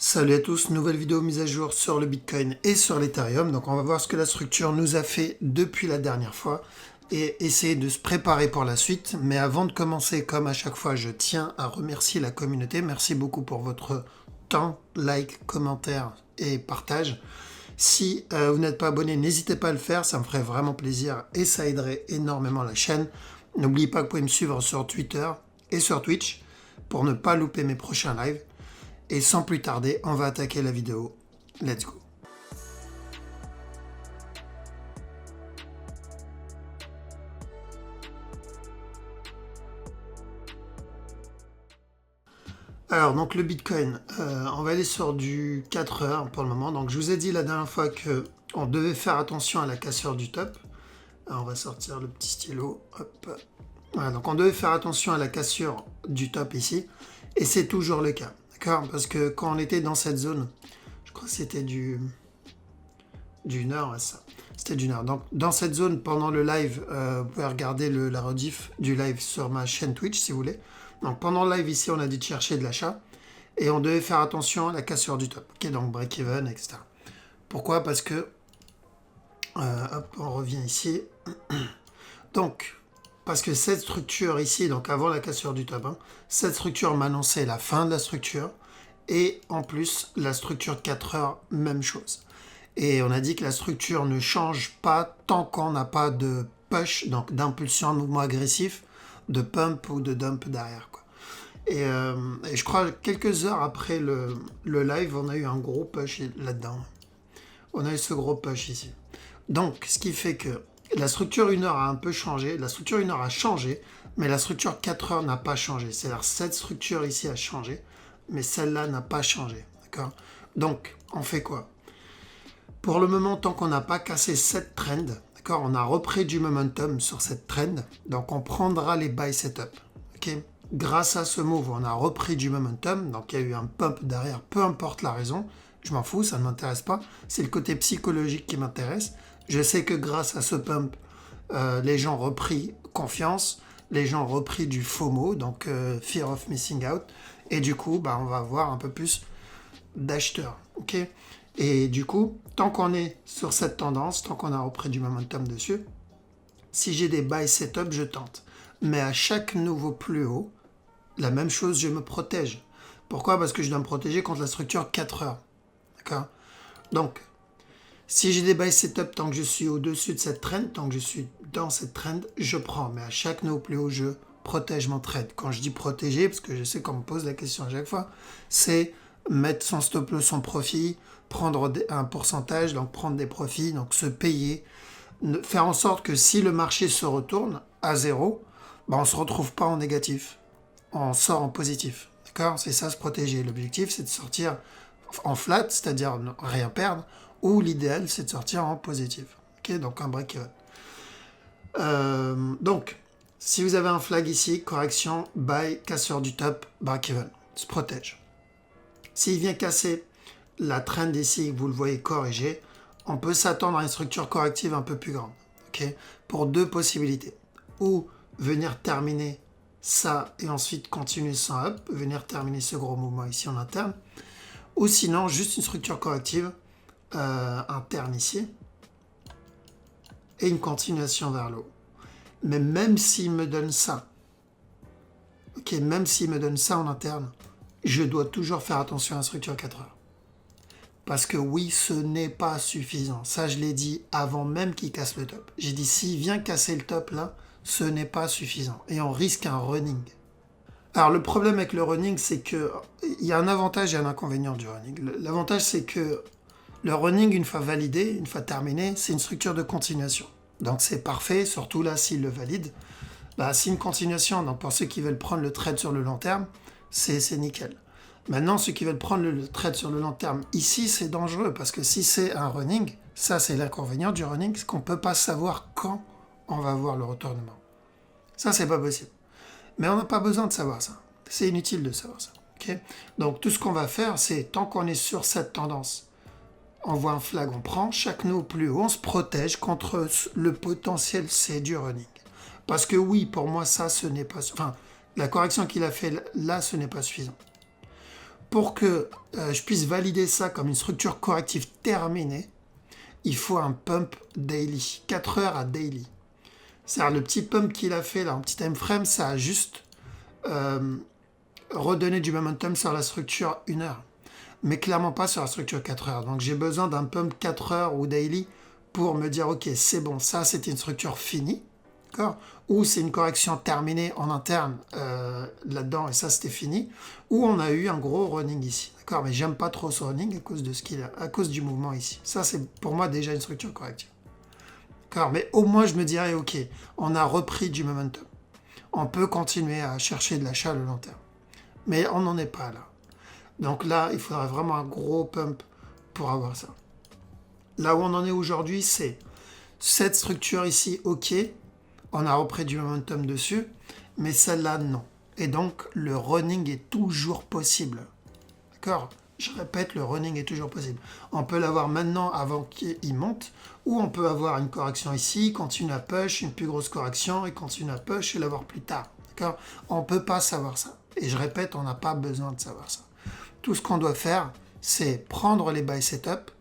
Salut à tous, nouvelle vidéo mise à jour sur le Bitcoin et sur l'Ethereum. Donc on va voir ce que la structure nous a fait depuis la dernière fois et essayer de se préparer pour la suite. Mais avant de commencer, comme à chaque fois, je tiens à remercier la communauté. Merci beaucoup pour votre temps, like, commentaire et partage. Si vous n'êtes pas abonné, n'hésitez pas à le faire, ça me ferait vraiment plaisir et ça aiderait énormément la chaîne. N'oubliez pas que vous pouvez me suivre sur Twitter et sur Twitch pour ne pas louper mes prochains lives. Et sans plus tarder, on va attaquer la vidéo. Let's go. Alors, donc le Bitcoin, on va aller sur du 4 heures pour le moment. Donc, je vous ai dit la dernière fois qu'on devait faire attention à la cassure du top. Alors, on va sortir le petit stylo. Hop. Voilà, donc on devait faire attention à la cassure du top ici. Et c'est toujours le cas. D'accord? Parce que quand on était dans cette zone, je crois que c'était du nord, ouais, ça. C'était du nord. Donc, dans cette zone, pendant le live, vous pouvez regarder la rediff du live sur ma chaîne Twitch, si vous voulez. Donc, pendant le live, ici, on a dit de chercher de l'achat. Et on devait faire attention à la cassure du top. Ok, donc break-even, etc. Pourquoi? Parce que... hop, on revient ici. Donc, parce que cette structure ici, donc avant la cassure du top, cette structure m'annonçait la fin de la structure. Et en plus, la structure 4 heures, même chose. Et on a dit que la structure ne change pas tant qu'on n'a pas de push, donc d'impulsion, de mouvement agressif, de pump ou de dump derrière, quoi. Et je crois quelques heures après le live, on a eu un gros push là-dedans. On a eu ce gros push ici. Donc, ce qui fait que la structure 1 heure a un peu changé. La structure 1 heure a changé, mais la structure 4 heures n'a pas changé. C'est-à-dire cette structure ici a changé, mais celle-là n'a pas changé. D'accord? Donc, on fait quoi? Pour le moment, tant qu'on n'a pas cassé cette trend, d'accord, on a repris du momentum sur cette trend, donc on prendra les buy setup. Okay, grâce à ce move, on a repris du momentum, donc il y a eu un pump derrière, peu importe la raison, je m'en fous, ça ne m'intéresse pas, c'est le côté psychologique qui m'intéresse. Je sais que grâce à ce pump, les gens ont repris confiance, les gens ont repris du FOMO, donc Fear of Missing Out, et du coup, on va avoir un peu plus d'acheteurs. Ok. Et du coup, tant qu'on est sur cette tendance, tant qu'on a repris du momentum dessus, si j'ai des buy setup, je tente. Mais à chaque nouveau plus haut, la même chose, je me protège. Pourquoi? Parce que je dois me protéger contre la structure 4 heures. D'accord? Donc, si j'ai des buy setup tant que je suis au-dessus de cette trend, tant que je suis dans cette trend, je prends. Mais à chaque nouveau plus haut, je protège mon trade. Quand je dis protéger, parce que je sais qu'on me pose la question à chaque fois, c'est mettre son stop loss, son profit, prendre un pourcentage, donc prendre des profits, donc se payer, faire en sorte que si le marché se retourne à zéro, on ne se retrouve pas en négatif, on sort en positif. D'accord? C'est ça, se protéger. L'objectif, c'est de sortir en flat, c'est-à-dire ne rien perdre, ou l'idéal, c'est de sortir en positif. Okay? Donc un break-even. Donc, si vous avez un flag ici, correction, buy, casseur du top, break-even, se protège. S'il vient casser la trend ici, vous le voyez corriger, on peut s'attendre à une structure corrective un peu plus grande. Okay, pour deux possibilités. Ou venir terminer ça et ensuite continuer sans up, venir terminer ce gros mouvement ici en interne. Ou sinon, juste une structure corrective interne ici et une continuation vers le haut. Mais même s'il me donne ça, ok, même s'il me donne ça en interne, je dois toujours faire attention à la structure 4 heures. Parce que oui, ce n'est pas suffisant. Ça, je l'ai dit avant même qu'il casse le top. J'ai dit, s'il vient casser le top là, ce n'est pas suffisant. Et on risque un running. Alors, le problème avec le running, c'est qu'il y a un avantage et un inconvénient du running. L'avantage, c'est que le running, une fois validé, une fois terminé, c'est une structure de continuation. Donc, c'est parfait, surtout là, s'il le valide. C'est une continuation. Donc, pour ceux qui veulent prendre le trade sur le long terme, c'est nickel. Maintenant, ceux qui veulent prendre le trade sur le long terme, ici, c'est dangereux parce que si c'est un running, ça, c'est l'inconvénient du running, c'est qu'on ne peut pas savoir quand on va voir le retournement. Ça, c'est pas possible. Mais on n'a pas besoin de savoir ça. C'est inutile de savoir ça. Okay? Donc, tout ce qu'on va faire, c'est tant qu'on est sur cette tendance, on voit un flag, on prend chaque nœud plus haut, on se protège contre le potentiel C du running. Parce que oui, pour moi, ça, ce n'est pas... Enfin, la correction qu'il a fait là, ce n'est pas suffisant. pour que je puisse valider ça comme une structure corrective terminée, il faut un pump daily, 4 heures à daily. C'est-à-dire le petit pump qu'il a fait là en petit time frame, ça a juste redonné du momentum sur la structure 1 heure, mais clairement pas sur la structure 4 heures. Donc j'ai besoin d'un pump 4 heures ou daily pour me dire ok, c'est bon, ça c'était une structure finie, d'accord, ou c'est une correction terminée en interne là-dedans et ça c'était fini, ou on a eu un gros running ici, d'accord, mais j'aime pas trop ce running à cause de ce qu'il a, à cause du mouvement ici. Ça c'est pour moi déjà une structure corrective. D'accord, mais au moins je me dirais ok, on a repris du momentum. On peut continuer à chercher de l'achat à le long terme. Mais on n'en est pas là. Donc là, il faudrait vraiment un gros pump pour avoir ça. Là où on en est aujourd'hui, c'est cette structure ici, ok, on a repris du momentum dessus, mais celle-là, non. Et donc, le running est toujours possible. D'accord ? Je répète, le running est toujours possible. On peut l'avoir maintenant avant qu'il monte, ou on peut avoir une correction ici, continuer à push, une plus grosse correction, et continuer à push et l'avoir plus tard. D'accord ? On ne peut pas savoir ça. Et je répète, on n'a pas besoin de savoir ça. Tout ce qu'on doit faire, c'est prendre les buy setup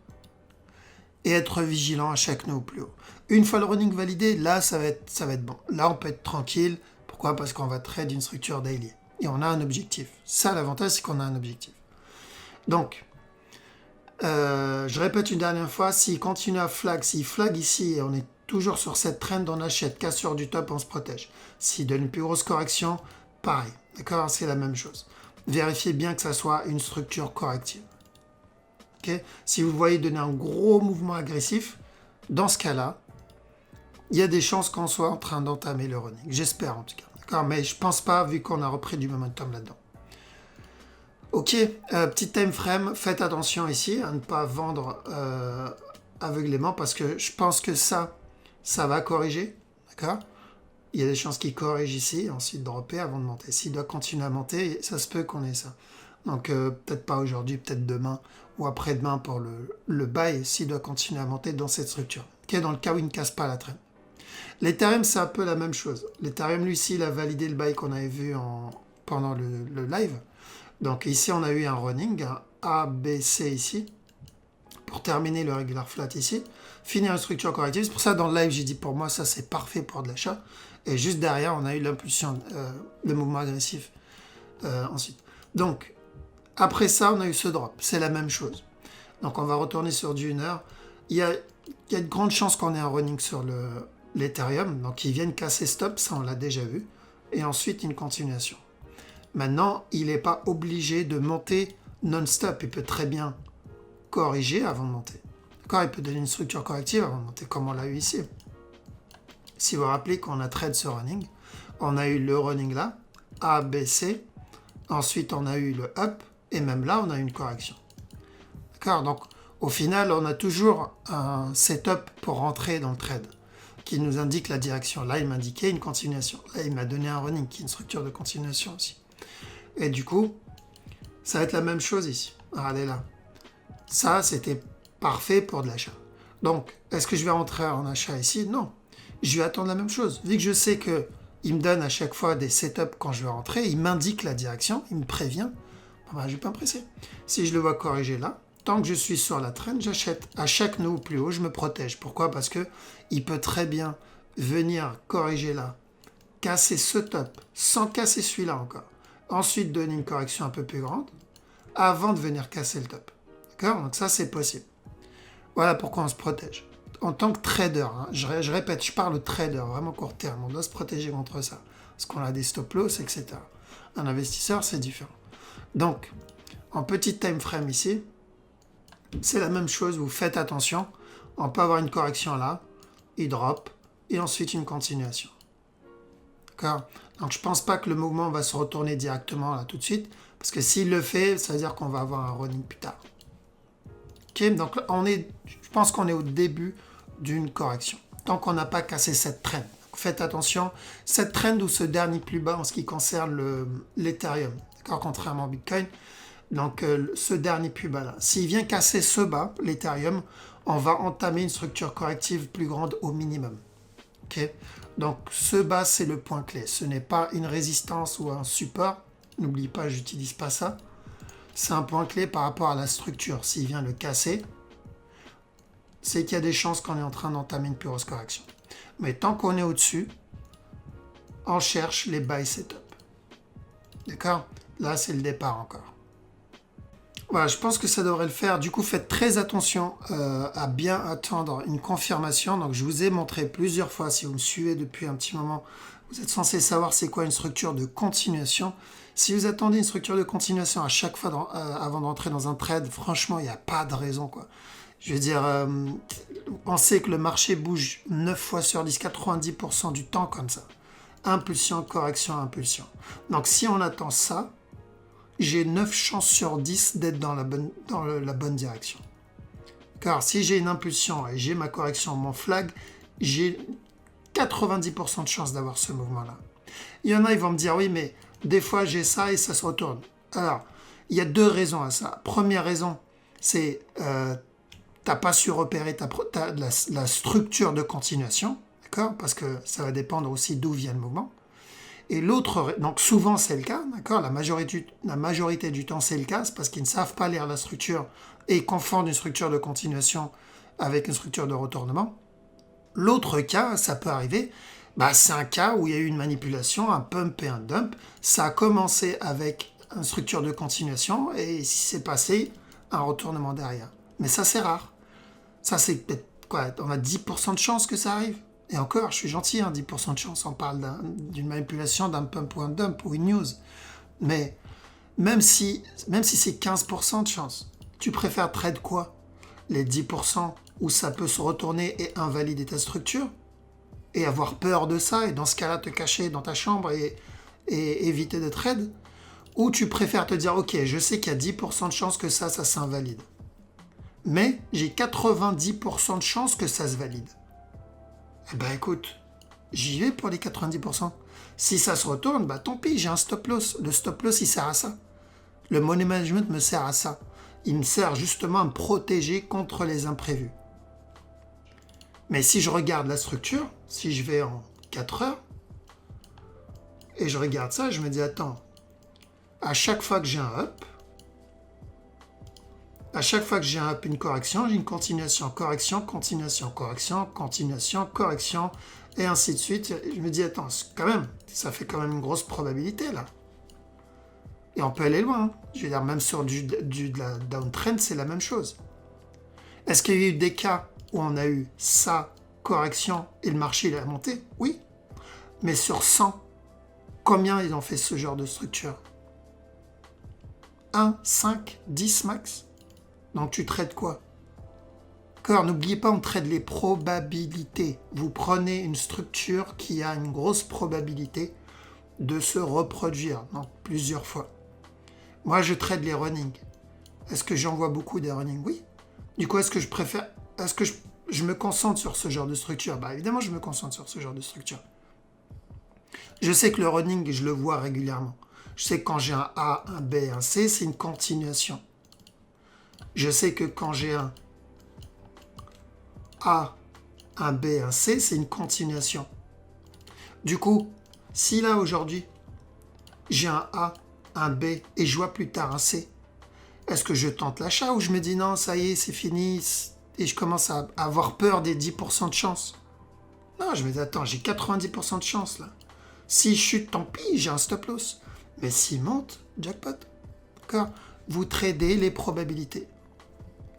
et être vigilant à chaque nœud au plus haut. Une fois le running validé, là, ça va être bon. Là, on peut être tranquille. Pourquoi ? Parce qu'on va trade une structure daily. Et on a un objectif. Ça, l'avantage, c'est qu'on a un objectif. Donc, je répète une dernière fois, s'il continue à flag, s'il flag ici et on est toujours sur cette trend, on achète, cassure du top, on se protège. S'il donne une plus grosse correction, pareil. D'accord ? C'est la même chose. Vérifiez bien que ça soit une structure corrective. Okay ? Si vous voyez donner un gros mouvement agressif, dans ce cas-là, il y a des chances qu'on soit en train d'entamer le running. J'espère en tout cas. D'accord ? Mais je pense pas vu qu'on a repris du momentum là-dedans. Ok, petit time frame, faites attention ici à ne pas vendre aveuglément parce que je pense que ça va corriger. D'accord ? Il y a des chances qu'il corrige ici, ensuite dropper avant de monter. S'il doit continuer à monter, ça se peut qu'on ait ça. Donc peut-être pas aujourd'hui, peut-être demain ou après-demain pour le buy s'il doit continuer à monter dans cette structure. Okay, dans le cas où il ne casse pas la traîne. L'Ethereum, c'est un peu la même chose. L'Ethereum, lui, ici, il a validé le buy qu'on avait vu pendant le live. Donc ici, on a eu un running, un A, B, C ici, pour terminer le regular flat ici. Finir une structure corrective. C'est pour ça, dans le live, j'ai dit pour moi, ça, c'est parfait pour de l'achat. Et juste derrière, on a eu l'impulsion, le mouvement agressif ensuite. Donc, après ça, on a eu ce drop. C'est la même chose. Donc, on va retourner sur du 1 heure. Il y a de grandes chances qu'on ait un running sur l'Ethereum. Donc, ils viennent casser stop. Ça, on l'a déjà vu. Et ensuite, une continuation. Maintenant, il n'est pas obligé de monter non-stop. Il peut très bien corriger avant de monter. D'accord ? Il peut donner une structure corrective avant de monter, comme on l'a eu ici. Si vous vous rappelez qu'on a trade ce running, on a eu le running là, A, B, C. Ensuite, on a eu le up. Et même là, on a eu une correction. D'accord ? Donc, au final, on a toujours un setup pour rentrer dans le trade qui nous indique la direction. Là, il m'indiquait une continuation. Là, il m'a donné un running qui est une structure de continuation aussi. Et du coup, ça va être la même chose ici. Regardez là. Ça, c'était parfait pour de l'achat. Donc, est-ce que je vais rentrer en achat ici ? Non. Je vais attendre la même chose. Vu que je sais qu'il me donne à chaque fois des setups quand je vais rentrer, il m'indique la direction, il me prévient, je ne vais pas me presser. Si je le vois corriger là, tant que je suis sur la traîne, j'achète. À chaque nœud plus haut, je me protège. Pourquoi ? Parce qu'il peut très bien venir corriger là, casser ce top, sans casser celui-là encore. Ensuite, donner une correction un peu plus grande, avant de venir casser le top. D'accord ? Donc ça, c'est possible. Voilà pourquoi on se protège. En tant que trader, hein, je répète, je parle de trader, vraiment court terme, on doit se protéger contre ça. Parce qu'on a des stop-loss, etc. Un investisseur, c'est différent. Donc, en petit time frame ici, c'est la même chose, vous faites attention. On peut avoir une correction là, il drop, et ensuite une continuation. D'accord ? Donc je ne pense pas que le mouvement va se retourner directement là tout de suite, parce que s'il le fait, ça veut dire qu'on va avoir un running plus tard. Ok ? Donc je pense qu'on est au début d'une correction, tant qu'on n'a pas cassé cette trend. Donc faites attention, cette trend ou ce dernier plus bas en ce qui concerne l'Ethereum, d'accord ? Contrairement au Bitcoin. Donc ce dernier plus bas là, s'il vient casser ce bas, l'Ethereum, on va entamer une structure corrective plus grande au minimum. Ok ? Donc ce bas, c'est le point clé. Ce n'est pas une résistance ou un support. N'oublie pas, j'utilise pas ça. c'est un point clé par rapport à la structure. S'il vient le casser, c'est qu'il y a des chances qu'on est en train d'entamer une pureuse correction. Mais tant qu'on est au-dessus, on cherche les buy setup. D'accord? Là, c'est le départ encore. Voilà, je pense que ça devrait le faire. Du coup, faites très attention à bien attendre une confirmation. Donc, je vous ai montré plusieurs fois, si vous me suivez depuis un petit moment, vous êtes censé savoir c'est quoi une structure de continuation. Si vous attendez une structure de continuation à chaque fois avant d'entrer dans un trade, franchement, il n'y a pas de raison, quoi. Je veux dire, on sait que le marché bouge 9 fois sur 10, 90% du temps comme ça. Impulsion, correction, impulsion. Donc, si on attend ça, j'ai 9 chances sur 10 d'être dans la bonne direction. Car si j'ai une impulsion et j'ai ma correction, mon flag, j'ai 90% de chances d'avoir ce mouvement-là. Il y en a, ils vont me dire, oui, mais des fois j'ai ça et ça se retourne. Alors, il y a deux raisons à ça. Première raison, c'est t'as pas su repérer la structure de continuation, d'accord? Parce que ça va dépendre aussi d'où vient le mouvement. Et l'autre, donc souvent c'est le cas, d'accord, la majorité du temps c'est le cas, c'est parce qu'ils ne savent pas lire la structure et confondent une structure de continuation avec une structure de retournement. L'autre cas, ça peut arriver, c'est un cas où il y a eu une manipulation, un pump et un dump. Ça a commencé avec une structure de continuation et il s'est passé un retournement derrière. Mais ça c'est rare. Ça c'est peut-être quoi, on a 10% de chance que ça arrive. Et encore, je suis gentil, 10% de chance, on parle d'une manipulation, d'un pump ou un dump ou une news. Mais même si c'est 15% de chance, tu préfères trade quoi? Les 10% où ça peut se retourner et invalider ta structure? Et avoir peur de ça, et dans ce cas-là te cacher dans ta chambre et éviter de trade? Ou tu préfères te dire, ok, je sais qu'il y a 10% de chance que ça s'invalide. Mais j'ai 90% de chance que ça se valide. Eh ben écoute, j'y vais pour les 90%. Si ça se retourne, tant pis, j'ai un stop loss. Le stop loss, il sert à ça. Le money management me sert à ça. Il me sert justement à me protéger contre les imprévus. Mais si je regarde la structure, si je vais en 4 heures, et je regarde ça, je me dis, attends, à chaque fois que j'ai un up, à chaque fois que j'ai un up, une correction, j'ai une continuation, correction, continuation, correction, continuation, correction, et ainsi de suite. Je me dis, attends, quand même, ça fait quand même une grosse probabilité, là. Et on peut aller loin. Je veux dire, même sur de la downtrend, c'est la même chose. Est-ce qu'il y a eu des cas où on a eu ça, correction, et le marché, il a monté? Oui. Mais sur 100, combien ils ont fait ce genre de structure? 1, 5, 10 max? Donc tu trades quoi? D'accord, n'oubliez pas, on trade les probabilités. Vous prenez une structure qui a une grosse probabilité de se reproduire, donc plusieurs fois. Moi, je trade les running. Est-ce que j'en vois beaucoup des running? Oui. Du coup, est-ce que je me concentre sur ce genre de structure? Évidemment, je me concentre sur ce genre de structure. Je sais que le running, je le vois régulièrement. Je sais que quand j'ai un A, un B et un C, c'est une continuation. Je sais que quand j'ai un A, un B, un C, c'est une continuation. Du coup, si là aujourd'hui, j'ai un A, un B et je vois plus tard un C, est-ce que je tente l'achat ou je me dis non, ça y est, c'est fini et je commence à avoir peur des 10% de chance? Non, je me dis attends, j'ai 90% de chance là. S'il chute, tant pis, j'ai un stop loss. Mais s'il monte, jackpot. D'accord? Vous tradez les probabilités.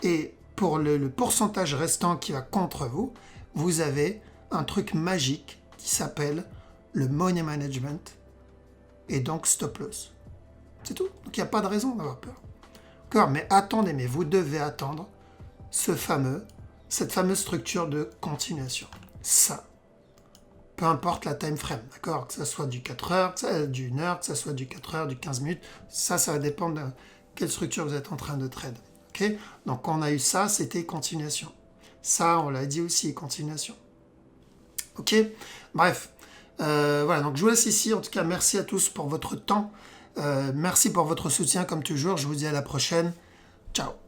Et pour le pourcentage restant qui va contre vous, vous avez un truc magique qui s'appelle le money management et donc stop loss. C'est tout. Donc il n'y a pas de raison d'avoir peur. D'accord, mais attendez, mais vous devez attendre cette fameuse structure de continuation. Ça. Peu importe la time frame, d'accord? Que ça soit du 4 heures, du 1 heure, que ça soit du 4 heures, du 15 minutes, ça va dépendre de quelle structure vous êtes en train de trade. Okay, donc quand on a eu ça, c'était continuation. Ça, on l'a dit aussi, continuation. Ok, bref. Voilà, donc je vous laisse ici. En tout cas, merci à tous pour votre temps. Merci pour votre soutien, comme toujours. Je vous dis à la prochaine. Ciao.